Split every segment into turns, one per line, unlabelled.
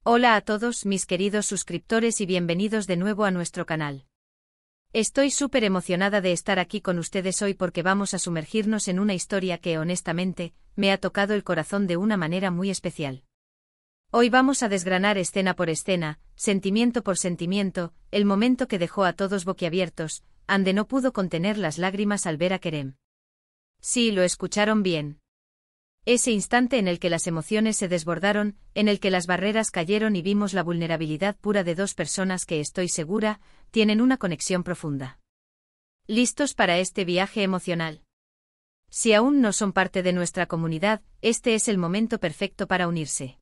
Hola a todos mis queridos suscriptores y bienvenidos de nuevo a nuestro canal. Estoy súper emocionada de estar aquí con ustedes hoy porque vamos a sumergirnos en una historia que honestamente, me ha tocado el corazón de una manera muy especial. Hoy vamos a desgranar escena por escena, sentimiento por sentimiento, el momento que dejó a todos boquiabiertos, Ande no pudo contener las lágrimas al ver a Kerem. Sí, lo escucharon bien. Ese instante en el que las emociones se desbordaron, en el que las barreras cayeron y vimos la vulnerabilidad pura de dos personas que estoy segura, tienen una conexión profunda. ¿Listos para este viaje emocional? Si aún no son parte de nuestra comunidad, este es el momento perfecto para unirse.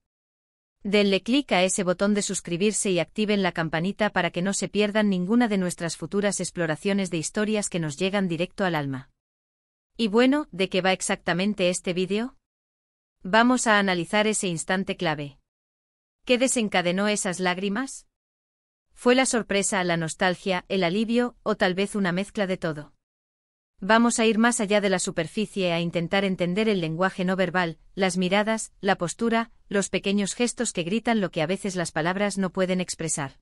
Denle clic a ese botón de suscribirse y activen la campanita para que no se pierdan ninguna de nuestras futuras exploraciones de historias que nos llegan directo al alma. Y bueno, ¿de qué va exactamente este vídeo? Vamos a analizar ese instante clave. ¿Qué desencadenó esas lágrimas? ¿Fue la sorpresa, la nostalgia, el alivio, o tal vez una mezcla de todo? Vamos a ir más allá de la superficie a intentar entender el lenguaje no verbal, las miradas, la postura, los pequeños gestos que gritan lo que a veces las palabras no pueden expresar.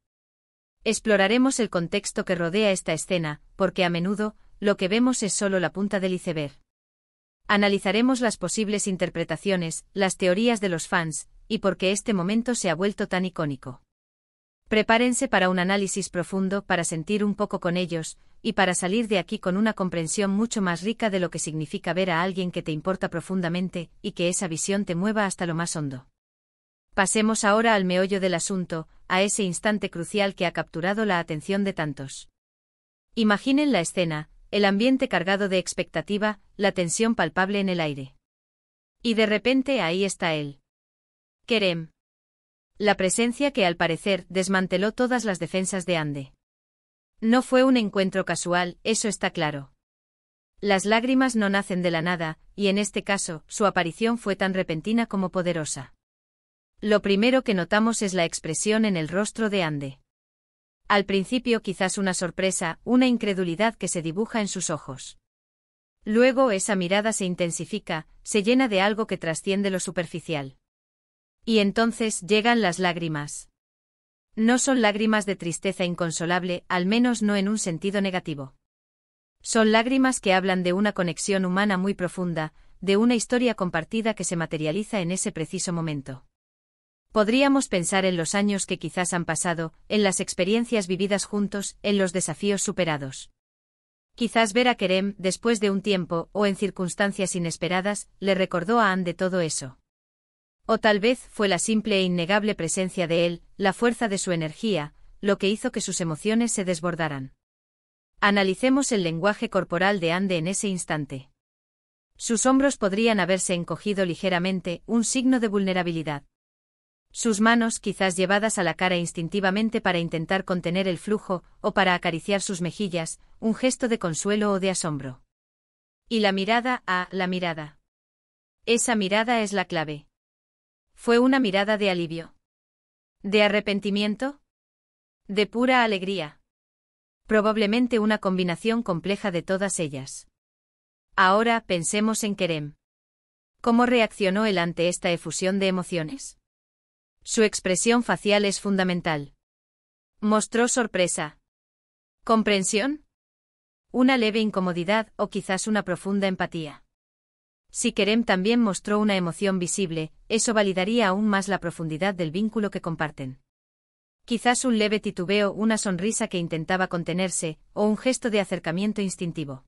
Exploraremos el contexto que rodea esta escena, porque a menudo, lo que vemos es solo la punta del iceberg. Analizaremos las posibles interpretaciones, las teorías de los fans, y por qué este momento se ha vuelto tan icónico. Prepárense para un análisis profundo, para sentir un poco con ellos, y para salir de aquí con una comprensión mucho más rica de lo que significa ver a alguien que te importa profundamente, y que esa visión te mueva hasta lo más hondo. Pasemos ahora al meollo del asunto, a ese instante crucial que ha capturado la atención de tantos. Imaginen la escena. El ambiente cargado de expectativa, la tensión palpable en el aire. Y de repente ahí está él. Kerem. La presencia que al parecer desmanteló todas las defensas de Ande. No fue un encuentro casual, eso está claro. Las lágrimas no nacen de la nada, y en este caso, su aparición fue tan repentina como poderosa. Lo primero que notamos es la expresión en el rostro de Ande. Al principio quizás una sorpresa, una incredulidad que se dibuja en sus ojos. Luego esa mirada se intensifica, se llena de algo que trasciende lo superficial. Y entonces llegan las lágrimas. No son lágrimas de tristeza inconsolable, al menos no en un sentido negativo. Son lágrimas que hablan de una conexión humana muy profunda, de una historia compartida que se materializa en ese preciso momento. Podríamos pensar en los años que quizás han pasado, en las experiencias vividas juntos, en los desafíos superados. Quizás ver a Kerem, después de un tiempo, o en circunstancias inesperadas, le recordó a Ande todo eso. O tal vez fue la simple e innegable presencia de él, la fuerza de su energía, lo que hizo que sus emociones se desbordaran. Analicemos el lenguaje corporal de Ande en ese instante. Sus hombros podrían haberse encogido ligeramente, un signo de vulnerabilidad. Sus manos quizás llevadas a la cara instintivamente para intentar contener el flujo, o para acariciar sus mejillas, un gesto de consuelo o de asombro. Y la mirada, la mirada. Esa mirada es la clave. ¿Fue una mirada de alivio? ¿De arrepentimiento? ¿De pura alegría? Probablemente una combinación compleja de todas ellas. Ahora pensemos en Kerem. ¿Cómo reaccionó él ante esta efusión de emociones? Su expresión facial es fundamental. ¿Mostró sorpresa? ¿Comprensión? ¿Una leve incomodidad o quizás una profunda empatía? Si Kerem también mostró una emoción visible, eso validaría aún más la profundidad del vínculo que comparten. Quizás un leve titubeo, una sonrisa que intentaba contenerse, o un gesto de acercamiento instintivo.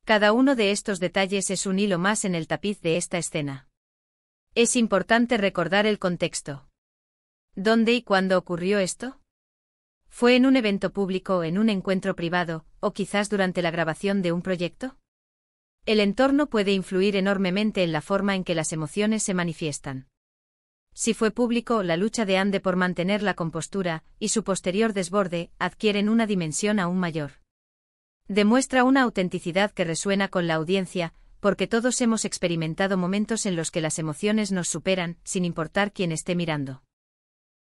Cada uno de estos detalles es un hilo más en el tapiz de esta escena. Es importante recordar el contexto. ¿Dónde y cuándo ocurrió esto? ¿Fue en un evento público, en un encuentro privado, o quizás durante la grabación de un proyecto? El entorno puede influir enormemente en la forma en que las emociones se manifiestan. Si fue público, la lucha de Ande por mantener la compostura, y su posterior desborde, adquieren una dimensión aún mayor. Demuestra una autenticidad que resuena con la audiencia, porque todos hemos experimentado momentos en los que las emociones nos superan, sin importar quién esté mirando.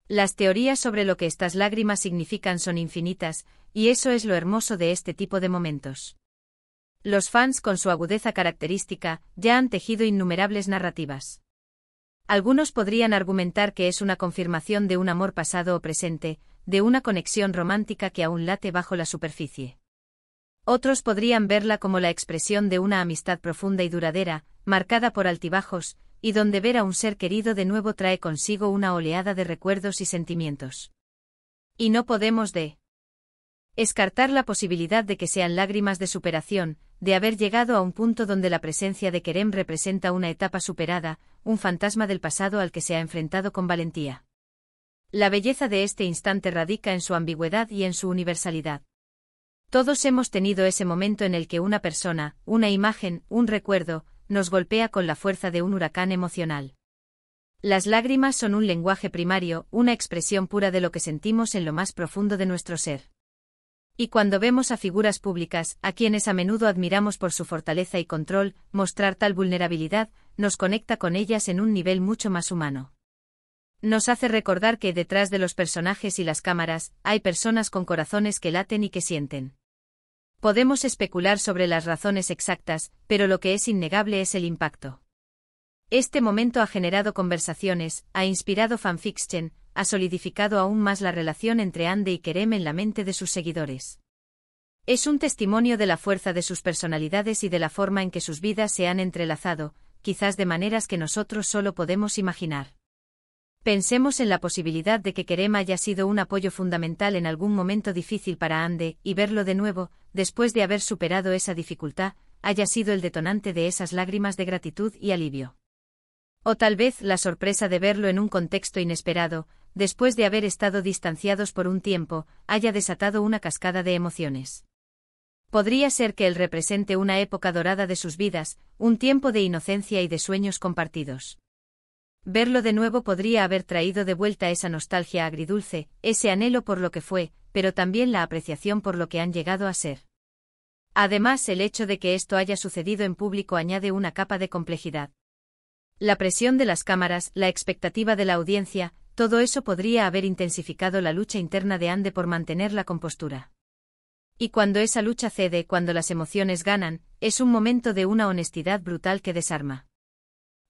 Las teorías sobre lo que estas lágrimas significan son infinitas, y eso es lo hermoso de este tipo de momentos. Los fans, con su agudeza característica, ya han tejido innumerables narrativas. Algunos podrían argumentar que es una confirmación de un amor pasado o presente, de una conexión romántica que aún late bajo la superficie. Otros podrían verla como la expresión de una amistad profunda y duradera, marcada por altibajos, y donde ver a un ser querido de nuevo trae consigo una oleada de recuerdos y sentimientos. Y no podemos descartar la posibilidad de que sean lágrimas de superación, de haber llegado a un punto donde la presencia de Kerem representa una etapa superada, un fantasma del pasado al que se ha enfrentado con valentía. La belleza de este instante radica en su ambigüedad y en su universalidad. Todos hemos tenido ese momento en el que una persona, una imagen, un recuerdo, nos golpea con la fuerza de un huracán emocional. Las lágrimas son un lenguaje primario, una expresión pura de lo que sentimos en lo más profundo de nuestro ser. Y cuando vemos a figuras públicas, a quienes a menudo admiramos por su fortaleza y control, mostrar tal vulnerabilidad, nos conecta con ellas en un nivel mucho más humano. Nos hace recordar que detrás de los personajes y las cámaras, hay personas con corazones que laten y que sienten. Podemos especular sobre las razones exactas, pero lo que es innegable es el impacto. Este momento ha generado conversaciones, ha inspirado fanfiction, ha solidificado aún más la relación entre Hande y Kerem en la mente de sus seguidores. Es un testimonio de la fuerza de sus personalidades y de la forma en que sus vidas se han entrelazado, quizás de maneras que nosotros solo podemos imaginar. Pensemos en la posibilidad de que Kerem haya sido un apoyo fundamental en algún momento difícil para Hande, y verlo de nuevo, después de haber superado esa dificultad, haya sido el detonante de esas lágrimas de gratitud y alivio. O tal vez la sorpresa de verlo en un contexto inesperado, después de haber estado distanciados por un tiempo, haya desatado una cascada de emociones. Podría ser que él represente una época dorada de sus vidas, un tiempo de inocencia y de sueños compartidos. Verlo de nuevo podría haber traído de vuelta esa nostalgia agridulce, ese anhelo por lo que fue, pero también la apreciación por lo que han llegado a ser. Además, el hecho de que esto haya sucedido en público añade una capa de complejidad. La presión de las cámaras, la expectativa de la audiencia, todo eso podría haber intensificado la lucha interna de Hande por mantener la compostura. Y cuando esa lucha cede, cuando las emociones ganan, es un momento de una honestidad brutal que desarma.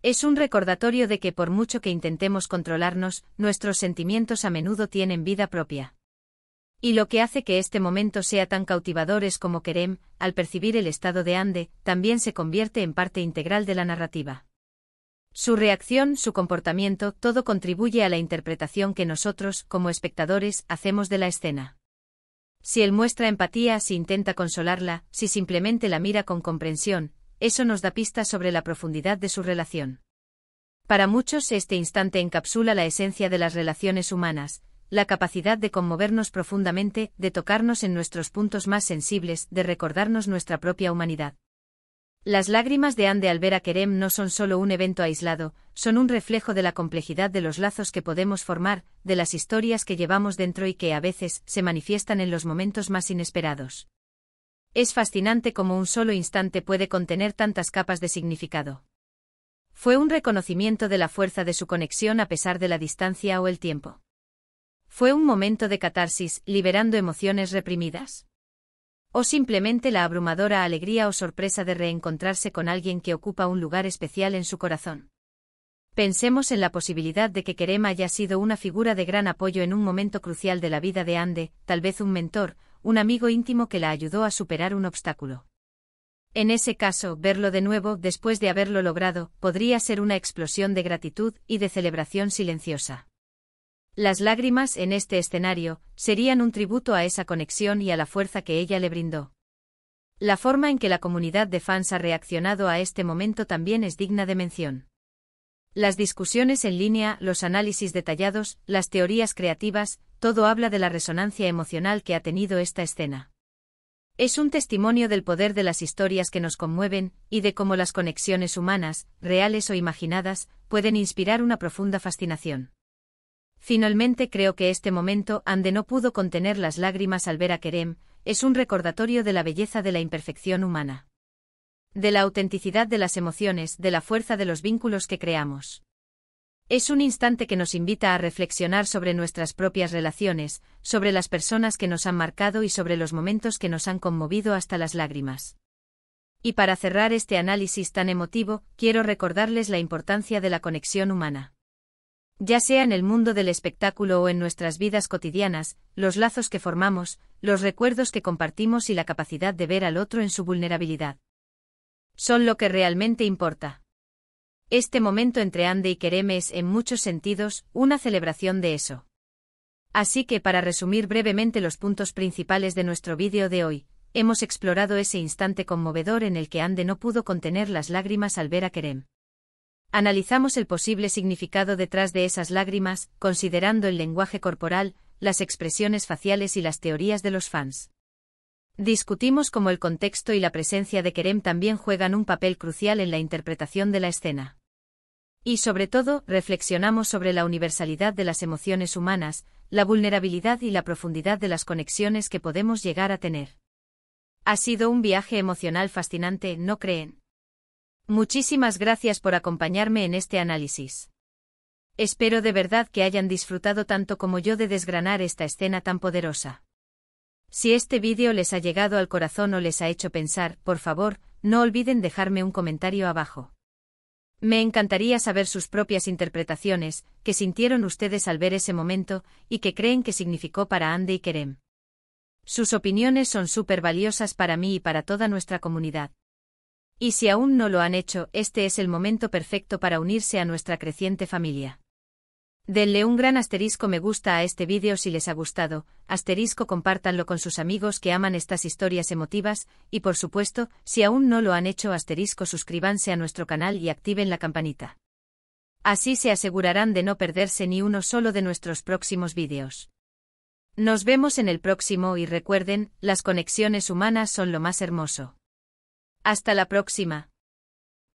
Es un recordatorio de que por mucho que intentemos controlarnos, nuestros sentimientos a menudo tienen vida propia. Y lo que hace que este momento sea tan cautivador es como Kerem, al percibir el estado de Hande, también se convierte en parte integral de la narrativa. Su reacción, su comportamiento, todo contribuye a la interpretación que nosotros, como espectadores, hacemos de la escena. Si él muestra empatía, si intenta consolarla, si simplemente la mira con comprensión, eso nos da pistas sobre la profundidad de su relación. Para muchos este instante encapsula la esencia de las relaciones humanas, la capacidad de conmovernos profundamente, de tocarnos en nuestros puntos más sensibles, de recordarnos nuestra propia humanidad. Las lágrimas de Hande al ver a Kerem no son solo un evento aislado, son un reflejo de la complejidad de los lazos que podemos formar, de las historias que llevamos dentro y que a veces se manifiestan en los momentos más inesperados. Es fascinante cómo un solo instante puede contener tantas capas de significado. Fue un reconocimiento de la fuerza de su conexión a pesar de la distancia o el tiempo. Fue un momento de catarsis, liberando emociones reprimidas. O simplemente la abrumadora alegría o sorpresa de reencontrarse con alguien que ocupa un lugar especial en su corazón. Pensemos en la posibilidad de que Kerem haya sido una figura de gran apoyo en un momento crucial de la vida de Hande, tal vez un mentor, un amigo íntimo que la ayudó a superar un obstáculo. En ese caso, verlo de nuevo, después de haberlo logrado, podría ser una explosión de gratitud y de celebración silenciosa. Las lágrimas en este escenario serían un tributo a esa conexión y a la fuerza que ella le brindó. La forma en que la comunidad de fans ha reaccionado a este momento también es digna de mención. Las discusiones en línea, los análisis detallados, las teorías creativas, todo habla de la resonancia emocional que ha tenido esta escena. Es un testimonio del poder de las historias que nos conmueven, y de cómo las conexiones humanas, reales o imaginadas, pueden inspirar una profunda fascinación. Finalmente creo que este momento, Hande no pudo contener las lágrimas al ver a Kerem, es un recordatorio de la belleza de la imperfección humana. De la autenticidad de las emociones, de la fuerza de los vínculos que creamos. Es un instante que nos invita a reflexionar sobre nuestras propias relaciones, sobre las personas que nos han marcado y sobre los momentos que nos han conmovido hasta las lágrimas. Y para cerrar este análisis tan emotivo, quiero recordarles la importancia de la conexión humana. Ya sea en el mundo del espectáculo o en nuestras vidas cotidianas, los lazos que formamos, los recuerdos que compartimos y la capacidad de ver al otro en su vulnerabilidad son lo que realmente importa. Este momento entre Ande y Kerem es, en muchos sentidos, una celebración de eso. Así que para resumir brevemente los puntos principales de nuestro vídeo de hoy, hemos explorado ese instante conmovedor en el que Ande no pudo contener las lágrimas al ver a Kerem. Analizamos el posible significado detrás de esas lágrimas, considerando el lenguaje corporal, las expresiones faciales y las teorías de los fans. Discutimos cómo el contexto y la presencia de Kerem también juegan un papel crucial en la interpretación de la escena. Y sobre todo, reflexionamos sobre la universalidad de las emociones humanas, la vulnerabilidad y la profundidad de las conexiones que podemos llegar a tener. Ha sido un viaje emocional fascinante, ¿no creen? Muchísimas gracias por acompañarme en este análisis. Espero de verdad que hayan disfrutado tanto como yo de desgranar esta escena tan poderosa. Si este vídeo les ha llegado al corazón o les ha hecho pensar, por favor, no olviden dejarme un comentario abajo. Me encantaría saber sus propias interpretaciones, qué sintieron ustedes al ver ese momento, y qué creen que significó para Ande y Kerem. Sus opiniones son súper valiosas para mí y para toda nuestra comunidad. Y si aún no lo han hecho, este es el momento perfecto para unirse a nuestra creciente familia. Denle un gran asterisco me gusta a este vídeo si les ha gustado, asterisco compártanlo con sus amigos que aman estas historias emotivas, y por supuesto, si aún no lo han hecho asterisco suscríbanse a nuestro canal y activen la campanita. Así se asegurarán de no perderse ni uno solo de nuestros próximos vídeos. Nos vemos en el próximo y recuerden, las conexiones humanas son lo más hermoso. Hasta la próxima.